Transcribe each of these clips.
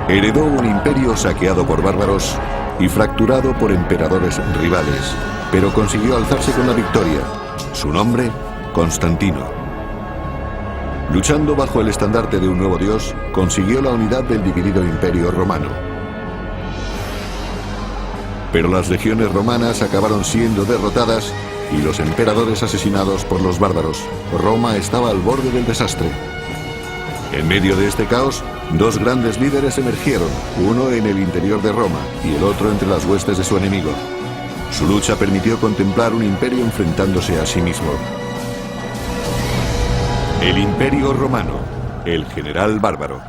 Heredó un imperio saqueado por bárbaros y fracturado por emperadores rivales, pero consiguió alzarse con la victoria. Su nombre, Constantino. Luchando bajo el estandarte de un nuevo dios, consiguió la unidad del dividido imperio romano. Pero las legiones romanas acabaron siendo derrotadas y los emperadores asesinados por los bárbaros. Roma estaba al borde del desastre. En medio de este caos, dos grandes líderes emergieron, uno en el interior de Roma y el otro entre las huestes de su enemigo. Su lucha permitió contemplar un imperio enfrentándose a sí mismo. El Imperio Romano, el general bárbaro.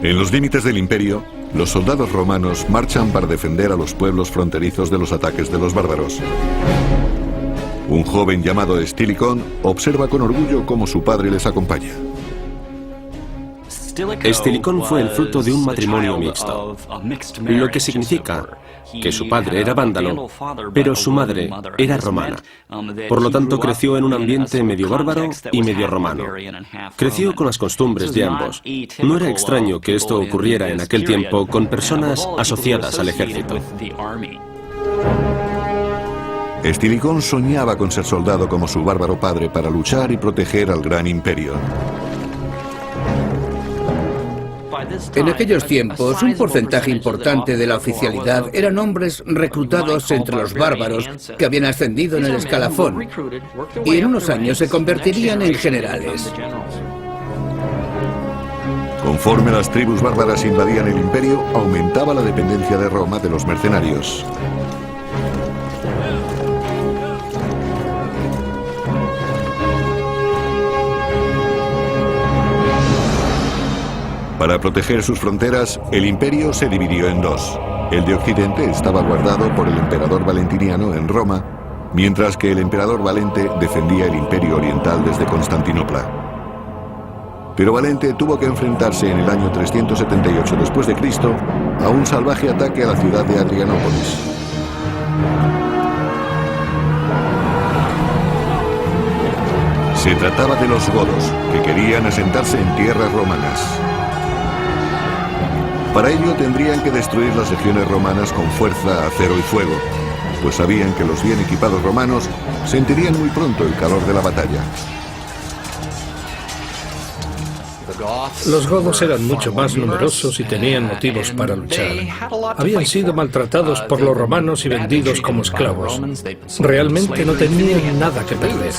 En los límites del imperio, los soldados romanos marchan para defender a los pueblos fronterizos de los ataques de los bárbaros. Un joven llamado Estilicón observa con orgullo cómo su padre les acompaña. Estilicón fue el fruto de un matrimonio mixto, lo que significa que su padre era vándalo, pero su madre era romana. Por lo tanto, creció en un ambiente medio bárbaro y medio romano. Creció con las costumbres de ambos. No era extraño que esto ocurriera en aquel tiempo con personas asociadas al ejército. Estilicón soñaba con ser soldado como su bárbaro padre para luchar y proteger al gran imperio. En aquellos tiempos, un porcentaje importante de la oficialidad eran hombres reclutados entre los bárbaros que habían ascendido en el escalafón y en unos años se convertirían en generales. Conforme las tribus bárbaras invadían el imperio, aumentaba la dependencia de Roma de los mercenarios. Para proteger sus fronteras, el imperio se dividió en dos. El de Occidente estaba guardado por el emperador Valentiniano en Roma, mientras que el emperador Valente defendía el imperio oriental desde Constantinopla. Pero Valente tuvo que enfrentarse en el año 378 después de Cristo a un salvaje ataque a la ciudad de Adrianópolis. Se trataba de los godos, que querían asentarse en tierras romanas. Para ello tendrían que destruir las legiones romanas con fuerza, acero y fuego, pues sabían que los bien equipados romanos sentirían muy pronto el calor de la batalla. Los godos eran mucho más numerosos y tenían motivos para luchar. Habían sido maltratados por los romanos y vendidos como esclavos. Realmente no tenían nada que perder.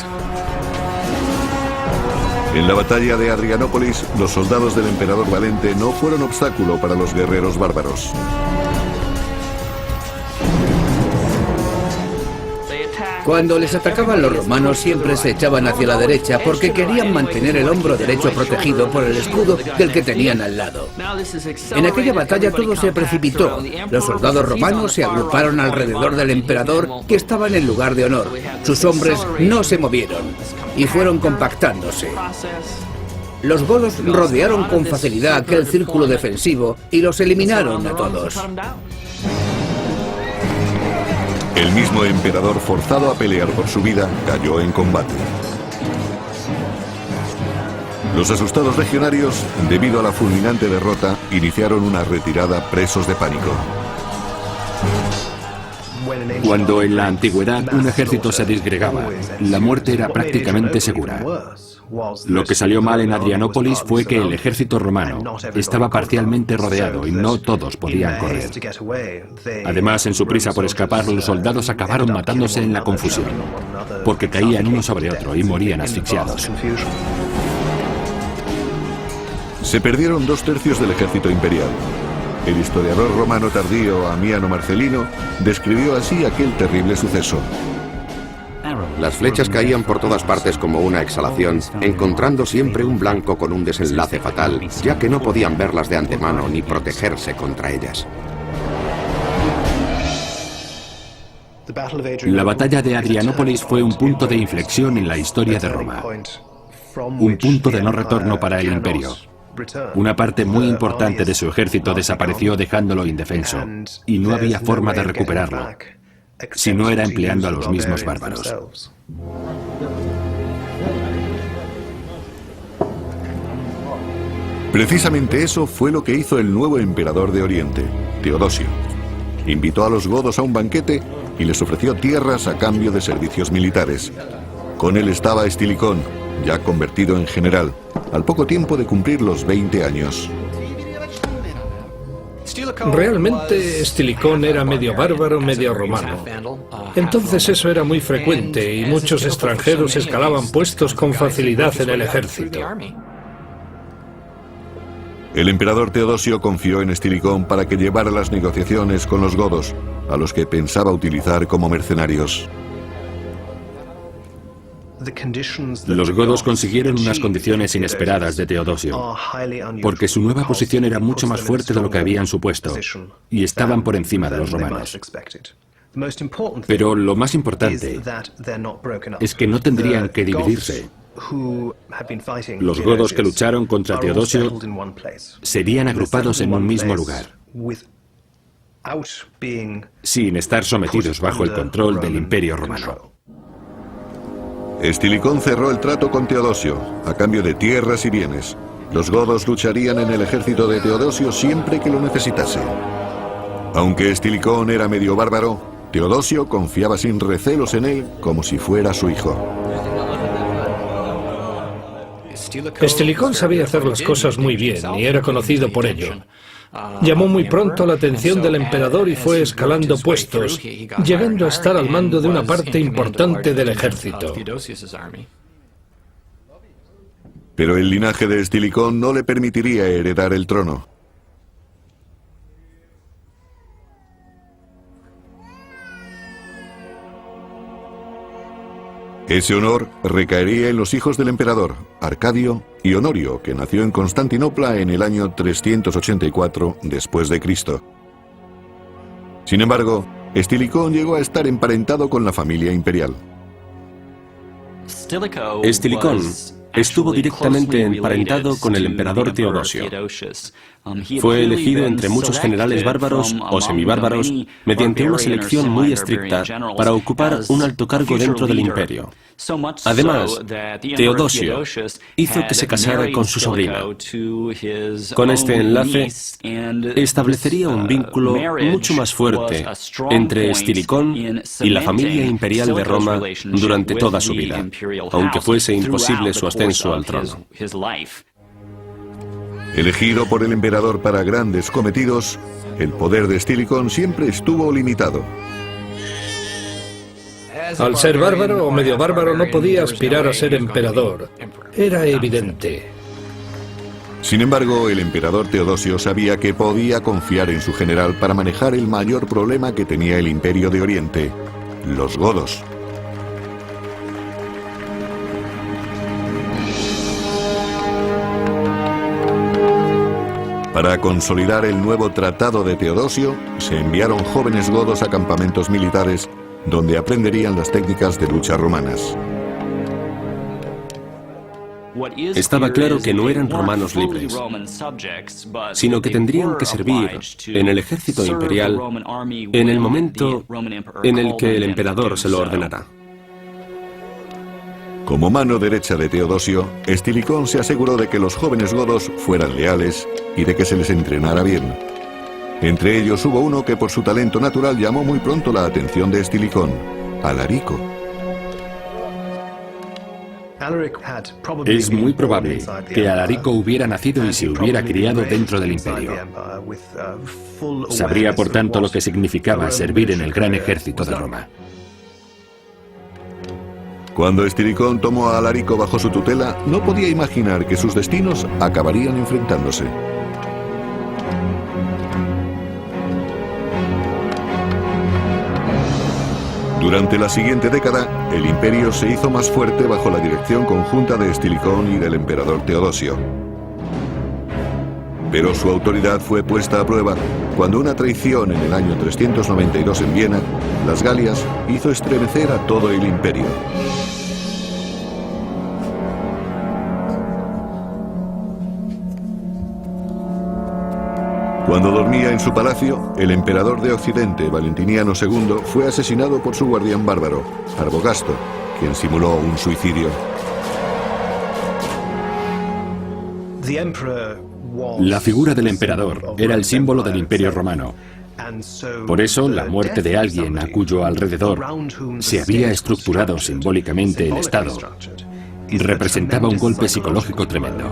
En la batalla de Adrianópolis, los soldados del emperador Valente no fueron obstáculo para los guerreros bárbaros. Cuando les atacaban los romanos siempre se echaban hacia la derecha porque querían mantener el hombro derecho protegido por el escudo del que tenían al lado. En aquella batalla todo se precipitó. Los soldados romanos se agruparon alrededor del emperador que estaba en el lugar de honor. Sus hombres no se movieron y fueron compactándose. Los godos rodearon con facilidad aquel círculo defensivo y los eliminaron a todos. El mismo emperador, forzado a pelear por su vida, cayó en combate. Los asustados legionarios, debido a la fulminante derrota, iniciaron una retirada presos de pánico. Cuando en la antigüedad un ejército se disgregaba, la muerte era prácticamente segura. Lo que salió mal en Adrianópolis fue que el ejército romano estaba parcialmente rodeado y no todos podían correr. Además, en su prisa por escapar, los soldados acabaron matándose en la confusión, porque caían uno sobre otro y morían asfixiados. Se perdieron 2/3 del ejército imperial. El historiador romano tardío Amiano Marcelino describió así aquel terrible suceso. Las flechas caían por todas partes como una exhalación, encontrando siempre un blanco con un desenlace fatal, ya que no podían verlas de antemano ni protegerse contra ellas. La batalla de Adrianópolis fue un punto de inflexión en la historia de Roma. Un punto de no retorno para el imperio. Una parte muy importante de su ejército desapareció dejándolo indefenso, y no había forma de recuperarlo, si no era empleando a los mismos bárbaros. Precisamente eso fue lo que hizo el nuevo emperador de Oriente, Teodosio. Invitó a los godos a un banquete y les ofreció tierras a cambio de servicios militares. Con él estaba Estilicón, ya convertido en general, al poco tiempo de cumplir los 20 años. Realmente Estilicón era medio bárbaro, medio romano. Entonces eso era muy frecuente y muchos extranjeros escalaban puestos con facilidad en el ejército. El emperador Teodosio confió en Estilicón para que llevara las negociaciones con los godos, a los que pensaba utilizar como mercenarios. Los godos consiguieron unas condiciones inesperadas de Teodosio, porque su nueva posición era mucho más fuerte de lo que habían supuesto, y estaban por encima de los romanos. Pero lo más importante es que no tendrían que dividirse. Los godos que lucharon contra Teodosio serían agrupados en un mismo lugar, sin estar sometidos bajo el control del Imperio Romano. Estilicón cerró el trato con Teodosio, a cambio de tierras y bienes. Los godos lucharían en el ejército de Teodosio siempre que lo necesitase. Aunque Estilicón era medio bárbaro, Teodosio confiaba sin recelos en él como si fuera su hijo. Estilicón sabía hacer las cosas muy bien y era conocido por ello. Llamó muy pronto la atención del emperador y fue escalando puestos, llegando a estar al mando de una parte importante del ejército. Pero el linaje de Estilicón no le permitiría heredar el trono. Ese honor recaería en los hijos del emperador, Arcadio y Honorio, que nació en Constantinopla en el año 384 después de Cristo. Sin embargo, Estilicón llegó a estar emparentado con la familia imperial. Estilicón estuvo directamente emparentado con el emperador Teodosio. Fue elegido entre muchos generales bárbaros o semibárbaros mediante una selección muy estricta para ocupar un alto cargo dentro del imperio. Además, Teodosio hizo que se casara con su sobrina. Con este enlace, establecería un vínculo mucho más fuerte entre Estilicón y la familia imperial de Roma durante toda su vida, aunque fuese imposible su ascenso al trono. Elegido por el emperador para grandes cometidos, el poder de Estilicón siempre estuvo limitado. Al ser bárbaro o medio bárbaro no podía aspirar a ser emperador. Era evidente. Sin embargo, el emperador Teodosio sabía que podía confiar en su general para manejar el mayor problema que tenía el Imperio de Oriente, los godos. Para consolidar el nuevo tratado de Teodosio, se enviaron jóvenes godos a campamentos militares donde aprenderían las técnicas de lucha romanas. Estaba claro que no eran romanos libres, sino que tendrían que servir en el ejército imperial en el momento en el que el emperador se lo ordenara. Como mano derecha de Teodosio, Estilicón se aseguró de que los jóvenes godos fueran leales y de que se les entrenara bien. Entre ellos hubo uno que por su talento natural llamó muy pronto la atención de Estilicón, Alarico. Es muy probable que Alarico hubiera nacido y se hubiera criado dentro del imperio. Sabría, por tanto, lo que significaba servir en el gran ejército de Roma. Cuando Estilicón tomó a Alarico bajo su tutela, no podía imaginar que sus destinos acabarían enfrentándose. Durante la siguiente década, el imperio se hizo más fuerte bajo la dirección conjunta de Estilicón y del emperador Teodosio. Pero su autoridad fue puesta a prueba cuando una traición en el año 392 en Viena, las Galias, hizo estremecer a todo el imperio. Cuando dormía en su palacio, el emperador de Occidente, Valentiniano II, fue asesinado por su guardián bárbaro, Arbogasto, quien simuló un suicidio. La figura del emperador era el símbolo del Imperio Romano. Por eso, la muerte de alguien a cuyo alrededor se había estructurado simbólicamente el Estado representaba un golpe psicológico tremendo.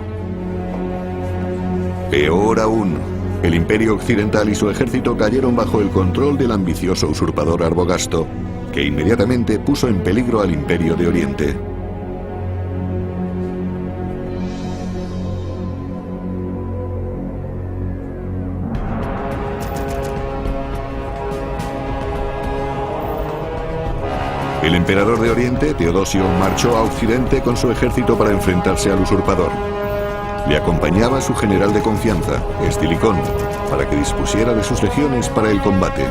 Peor aún, el Imperio Occidental y su ejército cayeron bajo el control del ambicioso usurpador Arbogasto, que inmediatamente puso en peligro al Imperio de Oriente. El emperador de Oriente, Teodosio, marchó a Occidente con su ejército para enfrentarse al usurpador. Le acompañaba su general de confianza, Estilicón, para que dispusiera de sus legiones para el combate.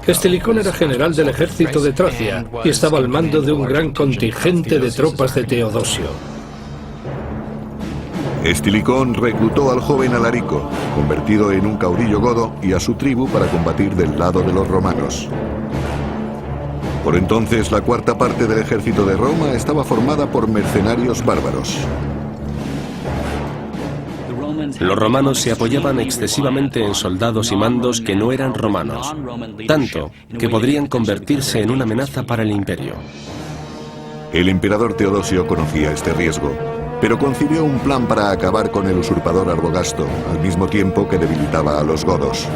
Estilicón era general del ejército de Tracia y estaba al mando de un gran contingente de tropas de Teodosio. Estilicón reclutó al joven Alarico, convertido en un caudillo godo, y a su tribu para combatir del lado de los romanos. Por entonces, la cuarta parte del ejército de Roma estaba formada por mercenarios bárbaros. Los romanos se apoyaban excesivamente en soldados y mandos que no eran romanos, tanto que podrían convertirse en una amenaza para el imperio. El emperador Teodosio conocía este riesgo, pero concibió un plan para acabar con el usurpador Arbogasto, al mismo tiempo que debilitaba a los godos.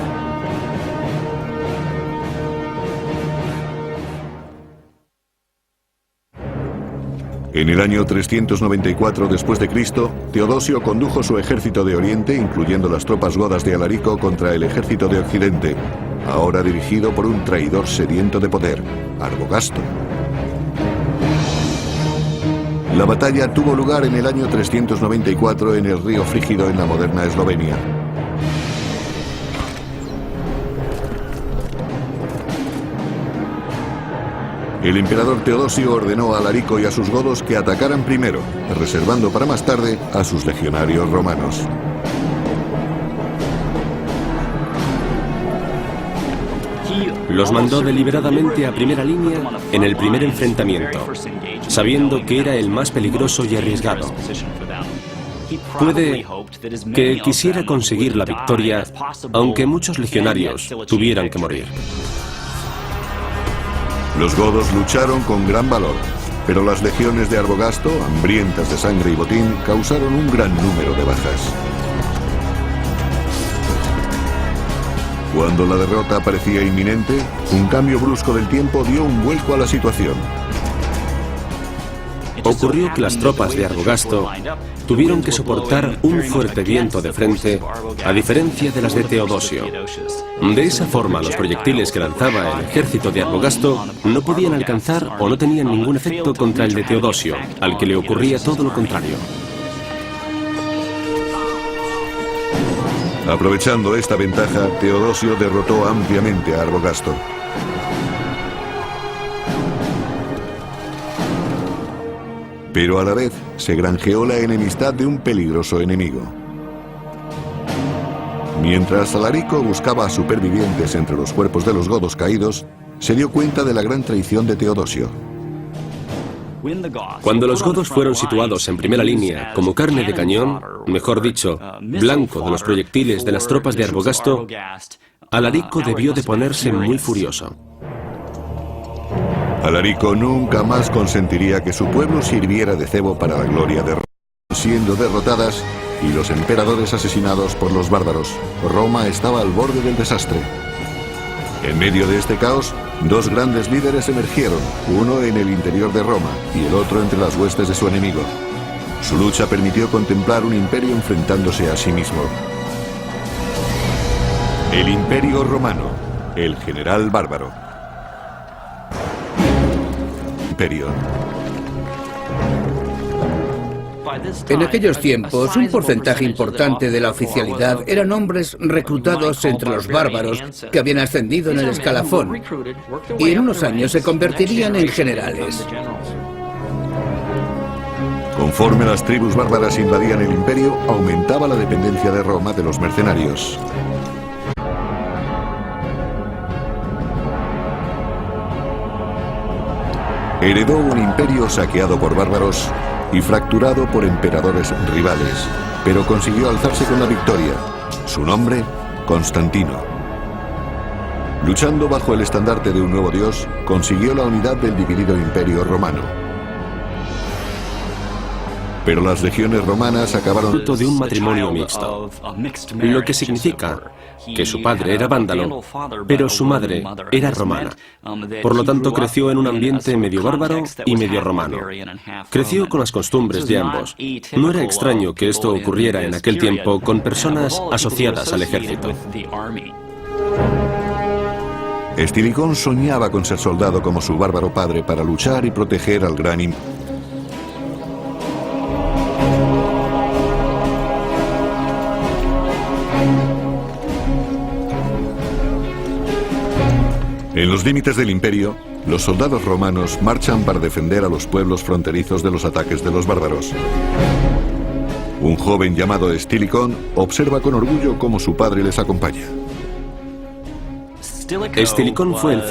En el año 394 después de Cristo, Teodosio condujo su ejército de Oriente, incluyendo las tropas godas de Alarico, contra el ejército de Occidente, ahora dirigido por un traidor sediento de poder, Arbogasto. La batalla tuvo lugar en el año 394 en el río Frígido, en la moderna Eslovenia. El emperador Teodosio ordenó a Alarico y a sus godos que atacaran primero, reservando para más tarde a sus legionarios romanos. Los mandó deliberadamente a primera línea en el primer enfrentamiento, sabiendo que era el más peligroso y arriesgado. Puede que quisiera conseguir la victoria, aunque muchos legionarios tuvieran que morir. Los godos lucharon con gran valor, pero las legiones de Arbogasto, hambrientas de sangre y botín, causaron un gran número de bajas. Cuando la derrota parecía inminente, un cambio brusco del tiempo dio un vuelco a la situación. Ocurrió que las tropas de Arbogasto tuvieron que soportar un fuerte viento de frente, a diferencia de las de Teodosio. De esa forma, los proyectiles que lanzaba el ejército de Arbogasto no podían alcanzar o no tenían ningún efecto contra el de Teodosio, al que le ocurría todo lo contrario. Aprovechando esta ventaja, Teodosio derrotó ampliamente a Arbogasto. Pero a la vez se granjeó la enemistad de un peligroso enemigo. Mientras Alarico buscaba supervivientes entre los cuerpos de los godos caídos, se dio cuenta de la gran traición de Teodosio. Cuando los godos fueron situados en primera línea como carne de cañón, mejor dicho, blanco de los proyectiles de las tropas de Arbogasto, Alarico debió de ponerse muy furioso. Alarico nunca más consentiría que su pueblo sirviera de cebo para la gloria de Roma. Siendo derrotadas y los emperadores asesinados por los bárbaros, Roma estaba al borde del desastre. En medio de este caos, dos grandes líderes emergieron, uno en el interior de Roma y el otro entre las huestes de su enemigo. Su lucha permitió contemplar un imperio enfrentándose a sí mismo. El Imperio Romano, el general bárbaro. Imperio. En aquellos tiempos, un porcentaje importante de la oficialidad eran hombres reclutados entre los bárbaros que habían ascendido en el escalafón y en unos años se convertirían en generales. Conforme las tribus bárbaras invadían el imperio, aumentaba la dependencia de Roma de los mercenarios. Heredó un imperio saqueado por bárbaros y fracturado por emperadores rivales, pero consiguió alzarse con la victoria. Su nombre, Constantino. Luchando bajo el estandarte de un nuevo dios, consiguió la unidad del dividido imperio romano. Pero las legiones romanas acabaron Fruto de un matrimonio mixto, lo que significa que su padre era vándalo, pero su madre era romana. Por lo tanto, creció en un ambiente medio bárbaro y medio romano. Creció con las costumbres de ambos. No era extraño que esto ocurriera en aquel tiempo con personas asociadas al ejército. Estilicón soñaba con ser soldado como su bárbaro padre para luchar y proteger al gran imperio. En los límites del imperio, los soldados romanos marchan para defender a los pueblos fronterizos de los ataques de los bárbaros. Un joven llamado Estilicón observa con orgullo cómo su padre les acompaña. Estilicón fue el